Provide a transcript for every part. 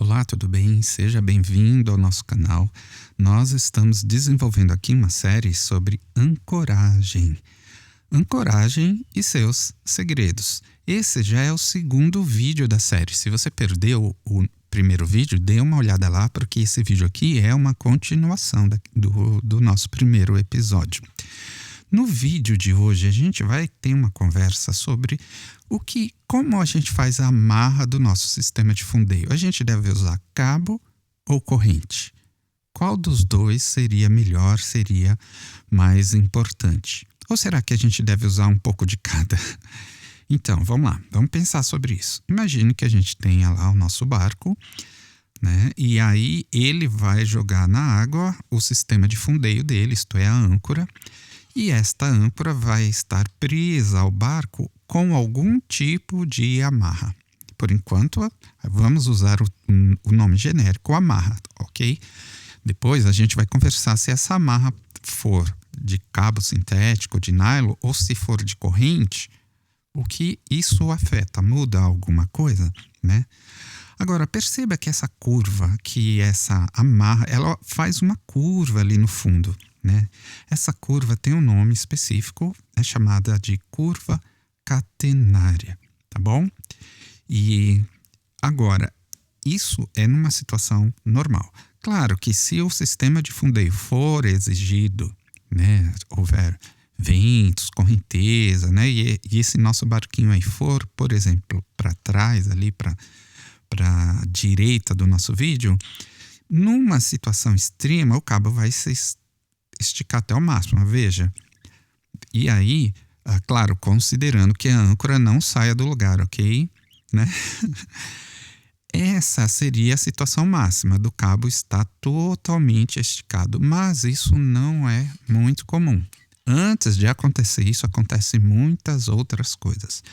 Olá, tudo bem? Seja bem-vindo ao nosso canal. Nós estamos desenvolvendo aqui uma série sobre ancoragem. Ancoragem e seus segredos. Esse já é o segundo vídeo da série. Se você perdeu o primeiro vídeo, dê uma olhada lá, porque esse vídeo aqui é uma continuação do nosso primeiro episódio. No vídeo de hoje, a gente vai ter uma conversa sobre como a gente faz a amarra do nosso sistema de fundeio. A gente deve usar cabo ou corrente? Qual dos dois seria melhor, seria mais importante? Ou será que a gente deve usar um pouco de cada? Então, vamos lá, vamos pensar sobre isso. Imagine que a gente tenha lá o nosso barco, né? E aí ele vai jogar na água o sistema de fundeio dele, isto é, a âncora. E esta âncora vai estar presa ao barco com algum tipo de amarra. Por enquanto, vamos usar o nome genérico amarra, ok? Depois a gente vai conversar se essa amarra for de cabo sintético, de nylon, ou se for de corrente, o que isso afeta, muda alguma coisa, né? Agora, perceba que essa curva, que essa amarra, ela faz uma curva ali no fundo, né? Essa curva tem um nome específico, é chamada de curva catenária, tá bom? E agora, isso é numa situação normal. Claro que se o sistema de fundeio for exigido, né, houver ventos, correnteza, né, e esse nosso barquinho aí for, por exemplo, para trás ali, para a direita do nosso vídeo, numa situação extrema, o cabo vai se esticar até o máximo, veja. E aí, claro, considerando que a âncora não saia do lugar, ok? Né? Essa seria a situação máxima do cabo estar totalmente esticado, mas isso não é muito comum. Antes de acontecer isso, acontecem muitas outras coisas.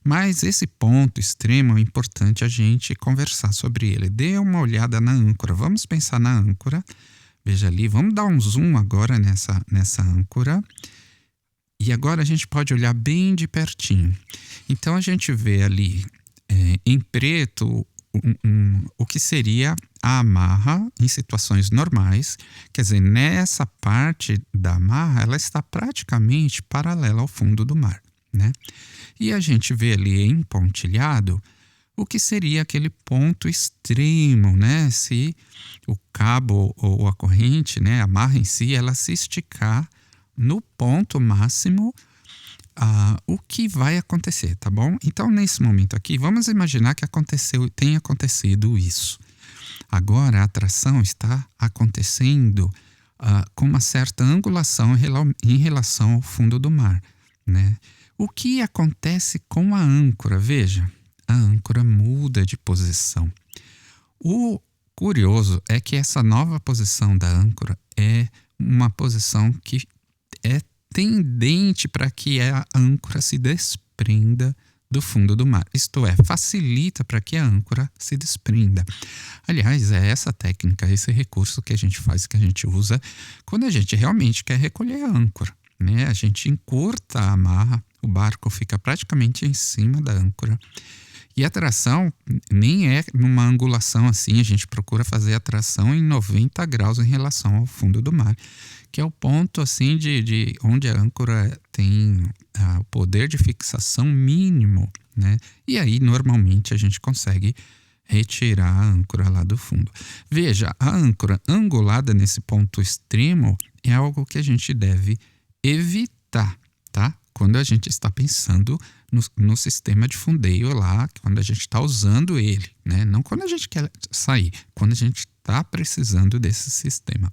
Mas esse ponto extremo é importante a gente conversar sobre ele. Dê uma olhada na âncora. Vamos pensar na âncora. Veja ali, vamos dar um zoom agora nessa âncora. E agora a gente pode olhar bem de pertinho. Então a gente vê ali em preto o que seria a amarra em situações normais. Quer dizer, nessa parte da amarra, ela está praticamente paralela ao fundo do mar, né? E a gente vê ali em pontilhado o que seria aquele ponto extremo, né? Se o cabo ou a corrente, né, a amarra em si, ela se esticar no ponto máximo, o que vai acontecer, tá bom? Então, nesse momento aqui, vamos imaginar que tenha acontecido isso. Agora, a atração está acontecendo com uma certa angulação em relação ao fundo do mar, né? O que acontece com a âncora? Veja, a âncora muda de posição. O curioso é que essa nova posição da âncora é uma posição que é tendente para que a âncora se desprenda do fundo do mar. Isto é, facilita para que a âncora se desprenda. Aliás, é essa técnica, esse recurso que a gente faz, que a gente usa quando a gente realmente quer recolher a âncora, né? A gente encurta a amarra, o barco fica praticamente em cima da âncora. E a tração nem é numa angulação assim, a gente procura fazer a tração em 90 graus em relação ao fundo do mar, que é o ponto assim de onde a âncora tem o poder de fixação mínimo, né? E aí normalmente a gente consegue retirar a âncora lá do fundo. Veja, a âncora angulada nesse ponto extremo é algo que a gente deve evitar, tá? Quando a gente está pensando no sistema de fundeio lá, quando a gente está usando ele, né? Não quando a gente quer sair, quando a gente está precisando desse sistema.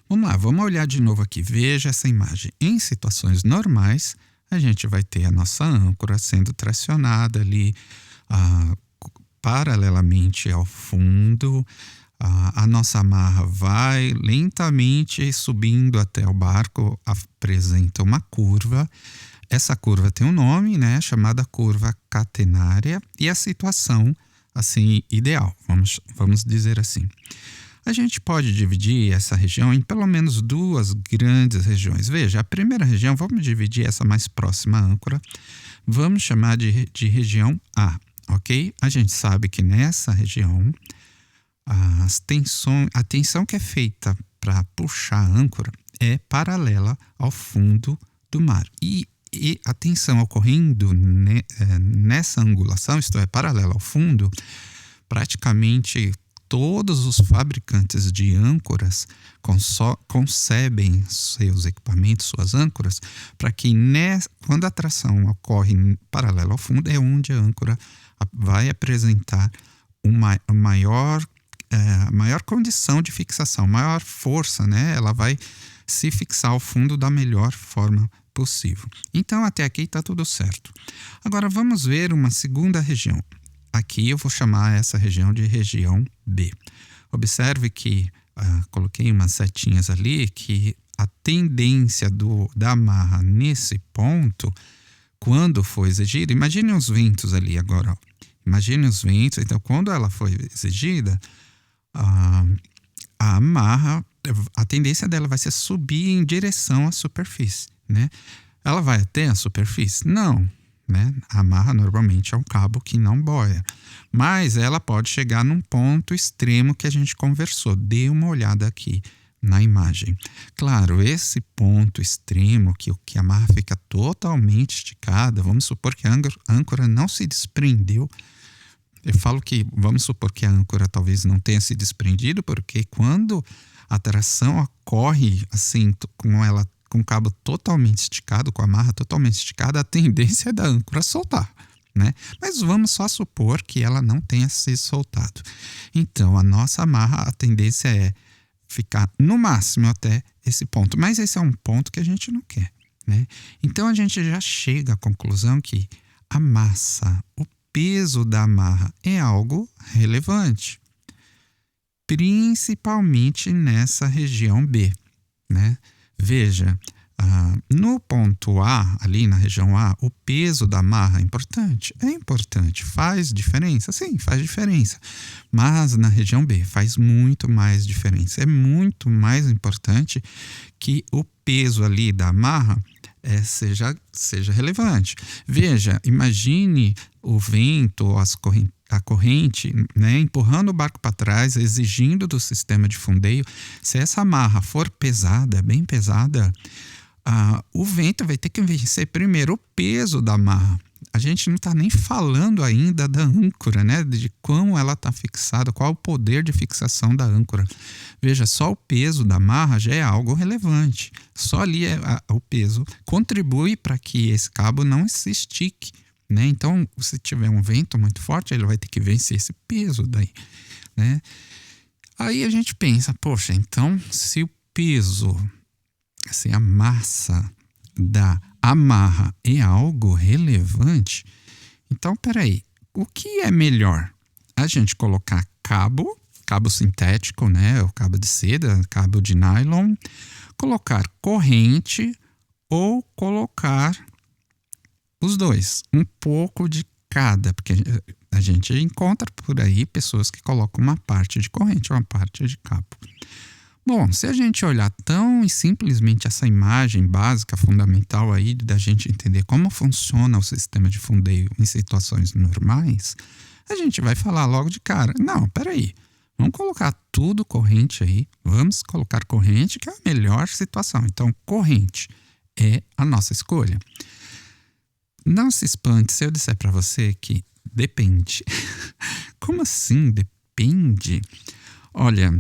Vamos lá, vamos olhar de novo aqui. Veja essa imagem. Em situações normais, a gente vai ter a nossa âncora sendo tracionada ali paralelamente ao fundo. A nossa amarra vai lentamente subindo até o barco, apresenta uma curva. Essa curva tem um nome, né, chamada curva catenária, e a situação assim ideal, vamos dizer assim. A gente pode dividir essa região em pelo menos duas grandes regiões. Veja, a primeira região, vamos dividir essa mais próxima à âncora, vamos chamar de região A. ok? A gente sabe que nessa região a tensão que é feita para puxar a âncora é paralela ao fundo do mar. E a tensão ocorrendo nessa angulação, isto é, paralela ao fundo, praticamente todos os fabricantes de âncoras concebem seus equipamentos, suas âncoras, para que quando a tração ocorre paralela ao fundo, é onde a âncora vai apresentar a maior condição de fixação, maior força, né? Ela vai se fixar ao fundo da melhor forma possível. Então, até aqui está tudo certo. Agora, vamos ver uma segunda região. Aqui eu vou chamar essa região de região B. Observe que coloquei umas setinhas ali, que a tendência da amarra nesse ponto, quando for exigida, imagine os ventos ali agora. Ó. Imagine os ventos. Então, quando ela foi exigida, a amarra, a tendência dela vai ser subir em direção à superfície, né? Ela vai até a superfície? Não, né? A amarra normalmente é um cabo que não boia, mas ela pode chegar num ponto extremo que a gente conversou. Dê uma olhada aqui na imagem. Claro, esse ponto extremo que a amarra fica totalmente esticada, vamos supor que a âncora não se desprendeu. Eu falo que vamos supor que a âncora talvez não tenha se desprendido, porque quando a tração ocorre assim, com o cabo totalmente esticado, com a amarra totalmente esticada, a tendência é da âncora soltar, né? Mas vamos só supor que ela não tenha se soltado. Então, a nossa amarra, a tendência é ficar no máximo até esse ponto. Mas esse é um ponto que a gente não quer, né? Então, a gente já chega à conclusão que a massa, o peso da amarra é algo relevante, principalmente nessa região B, né? Veja, no ponto A, ali na região A, o peso da amarra é importante? É importante. Faz diferença? Sim, faz diferença. Mas na região B faz muito mais diferença. É muito mais importante que o peso ali da amarra seja relevante. Veja, imagine o vento, a corrente, né, empurrando o barco para trás, exigindo do sistema de fundeio. Se essa amarra for pesada, bem pesada, o vento vai ter que vencer primeiro o peso da amarra. A gente não está nem falando ainda da âncora, né? De como ela está fixada, qual o poder de fixação da âncora. Veja, só o peso da amarra já é algo relevante. Só ali o peso contribui para que esse cabo não se estique, né? Então, se tiver um vento muito forte, ele vai ter que vencer esse peso daí, né? Aí a gente pensa, poxa, então se o peso, se a massa da amarra é algo relevante, então peraí, o que é melhor? A gente colocar cabo sintético, né? O cabo de seda, cabo de nylon, colocar corrente ou colocar os dois, um pouco de cada, porque a gente encontra por aí pessoas que colocam uma parte de corrente, uma parte de cabo. Bom, se a gente olhar tão e simplesmente essa imagem básica, fundamental aí da gente entender como funciona o sistema de fundeio em situações normais, a gente vai falar logo de cara, não, peraí, vamos colocar tudo corrente aí, vamos colocar corrente que é a melhor situação. Então, corrente é a nossa escolha. Não se espante se eu disser para você que depende. Como assim depende? Olha,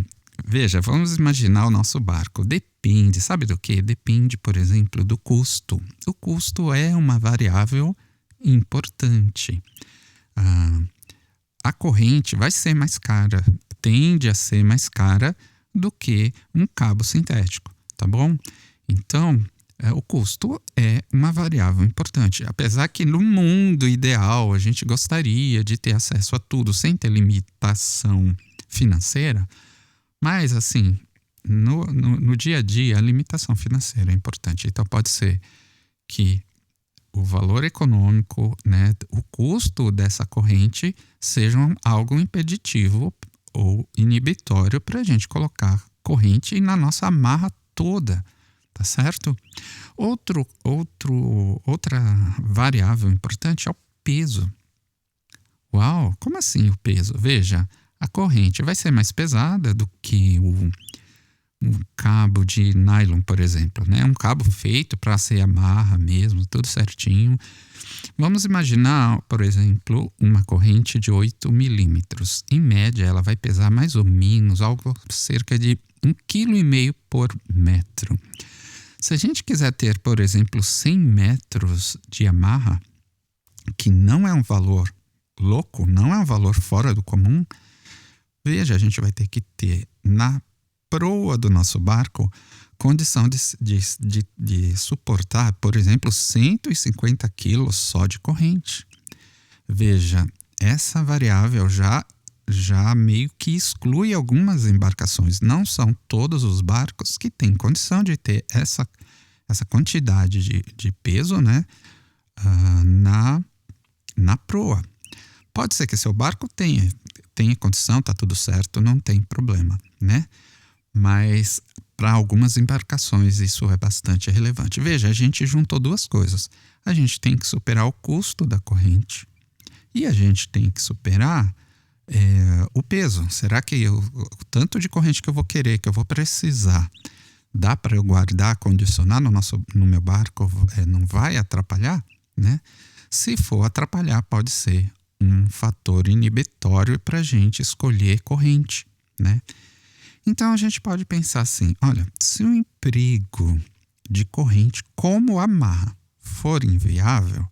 veja, vamos imaginar o nosso barco. Depende, sabe do quê? Depende, por exemplo, do custo. O custo é uma variável importante. A corrente vai ser mais cara, tende a ser mais cara do que um cabo sintético, tá bom? Então, o custo é uma variável importante. Apesar que no mundo ideal a gente gostaria de ter acesso a tudo sem ter limitação financeira, mas assim, no dia a dia a limitação financeira é importante. Então pode ser que o valor econômico, né, o custo dessa corrente sejam algo impeditivo ou inibitório para a gente colocar corrente na nossa amarra toda. Tá certo? Outra variável importante é o peso. Uau, como assim o peso? Veja, a corrente vai ser mais pesada do que um cabo de nylon, por exemplo, né? Um cabo feito para ser amarra mesmo, tudo certinho. Vamos imaginar, por exemplo, uma corrente de 8 milímetros. Em média, ela vai pesar mais ou menos algo cerca de 1,5 kg por metro. Se a gente quiser ter, por exemplo, 100 metros de amarra, que não é um valor louco, não é um valor fora do comum, veja, a gente vai ter que ter na proa do nosso barco condição de suportar, por exemplo, 150 quilos só de corrente. Veja, essa variável já meio que exclui algumas embarcações. Não são todos os barcos que têm condição de ter essa quantidade de peso, né, na proa. Pode ser que seu barco tenha condição, tá tudo certo, não tem problema, né? Mas para algumas embarcações isso é bastante relevante. Veja, a gente juntou duas coisas. A gente tem que superar o custo da corrente e a gente tem que superar o peso. Será que o tanto de corrente que eu vou querer, que eu vou precisar, dá para eu guardar, condicionar no meu barco? Não vai atrapalhar, né? Se for atrapalhar, pode ser um fator inibitório para a gente escolher corrente, né? Então a gente pode pensar assim: olha, se o emprego de corrente como amarra for inviável,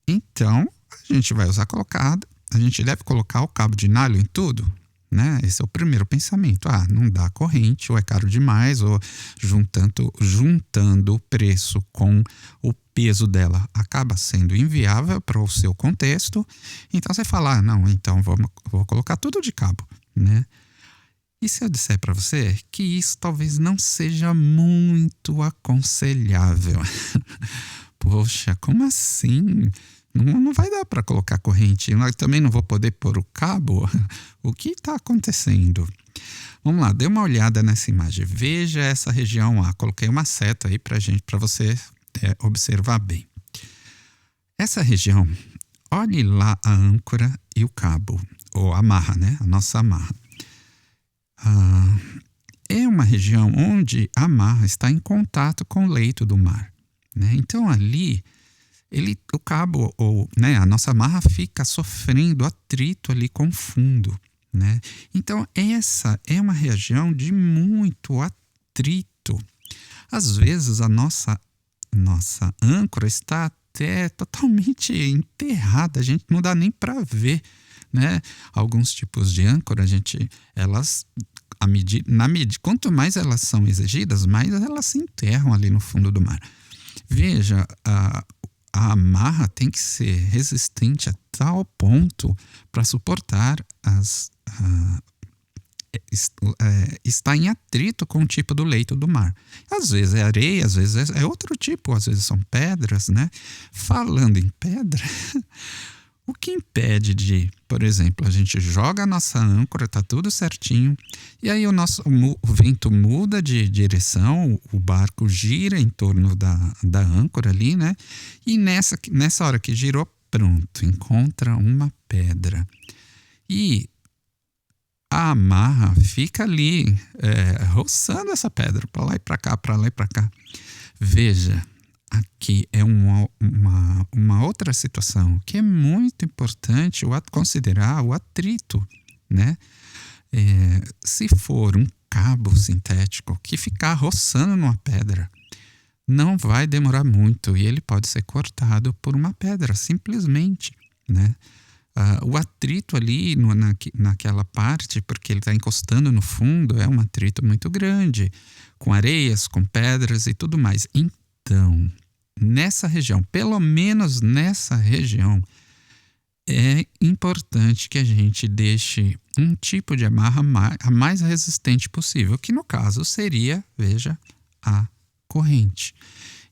então a gente vai usar colocada, a gente deve colocar o cabo de nylon em tudo, né? Esse é o primeiro pensamento. Não dá corrente, ou é caro demais, ou juntando o preço com o peso dela acaba sendo inviável para o seu contexto. Então você fala, não, então vou colocar tudo de cabo, né? E se eu disser para você que isso talvez não seja muito aconselhável? Poxa, como assim? Não vai dar para colocar corrente. Eu também não vou poder pôr o cabo. O que está acontecendo? Vamos lá, dê uma olhada nessa imagem. Veja essa região A. Coloquei uma seta aí para você observar bem. Essa região, olhe lá a âncora e o cabo, ou a amarra, né? A nossa amarra. É uma região onde a amarra está em contato com o leito do mar, né? Então ali o cabo ou, né, a nossa amarra fica sofrendo atrito ali com o fundo, né? Então essa é uma região de muito atrito. Às vezes a nossa âncora está até totalmente enterrada, a gente não dá nem para ver, né? Alguns tipos de âncora, elas quanto mais elas são exigidas, mais elas se enterram ali no fundo do mar. Veja, a amarra tem que ser resistente a tal ponto para suportar está em atrito com o tipo do leito do mar. Às vezes é areia, às vezes é outro tipo, às vezes são pedras, né? Falando em pedra, o que impede de, por exemplo, a gente joga a nossa âncora, tá tudo certinho, e aí o vento muda de direção, o barco gira em torno da âncora ali, né? E nessa hora que girou, pronto, encontra uma pedra. E a amarra fica ali, roçando essa pedra, para lá e para cá, para lá e para cá. Veja, aqui é uma outra situação que é muito importante considerar o atrito, né? Se for um cabo sintético que ficar roçando numa pedra, não vai demorar muito e ele pode ser cortado por uma pedra, simplesmente, né? O atrito ali naquela parte, porque ele está encostando no fundo, é um atrito muito grande, com areias, com pedras e tudo mais. Então, nessa região, pelo menos nessa região, é importante que a gente deixe um tipo de amarra a mais resistente possível, que no caso seria, veja, a corrente.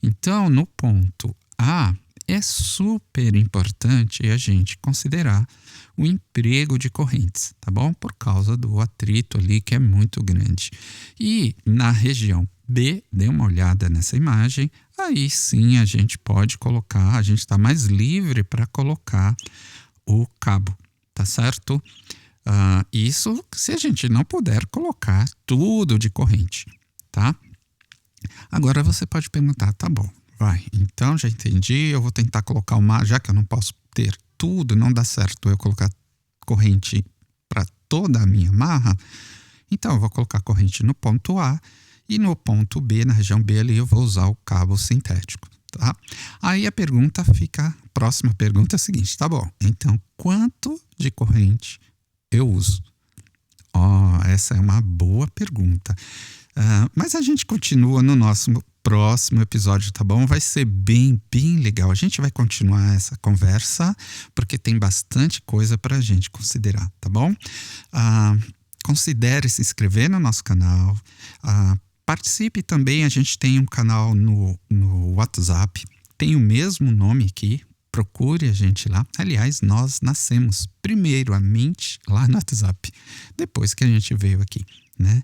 Então, no ponto A, é super importante a gente considerar o emprego de correntes, tá bom? Por causa do atrito ali que é muito grande. E na região B, dê uma olhada nessa imagem, aí sim a gente pode colocar, a gente está mais livre para colocar o cabo, tá certo? Isso se a gente não puder colocar tudo de corrente, tá? Agora você pode perguntar, tá bom, vai, então já entendi, eu vou tentar colocar já que eu não posso ter tudo, não dá certo eu colocar corrente para toda a minha marra, então eu vou colocar corrente no ponto A e no ponto B, na região B ali, eu vou usar o cabo sintético, tá? Aí a próxima pergunta é a seguinte, tá bom, então quanto de corrente eu uso? Essa é uma boa pergunta. Mas a gente continua no nosso próximo episódio, tá bom? Vai ser bem legal. A gente vai continuar essa conversa porque tem bastante coisa para a gente considerar, tá bom? Considere se inscrever no nosso canal. Participe também, a gente tem um canal no WhatsApp. Tem o mesmo nome aqui. Procure a gente lá. Aliás, nós nascemos primeiramente lá no WhatsApp, depois que a gente veio aqui, né?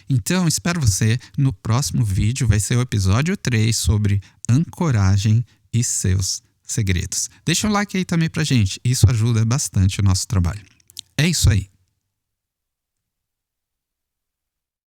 Então, espero você no próximo vídeo. Vai ser o episódio 3 sobre ancoragem e seus segredos. Deixa um like aí também pra gente. Isso ajuda bastante o nosso trabalho. É isso aí.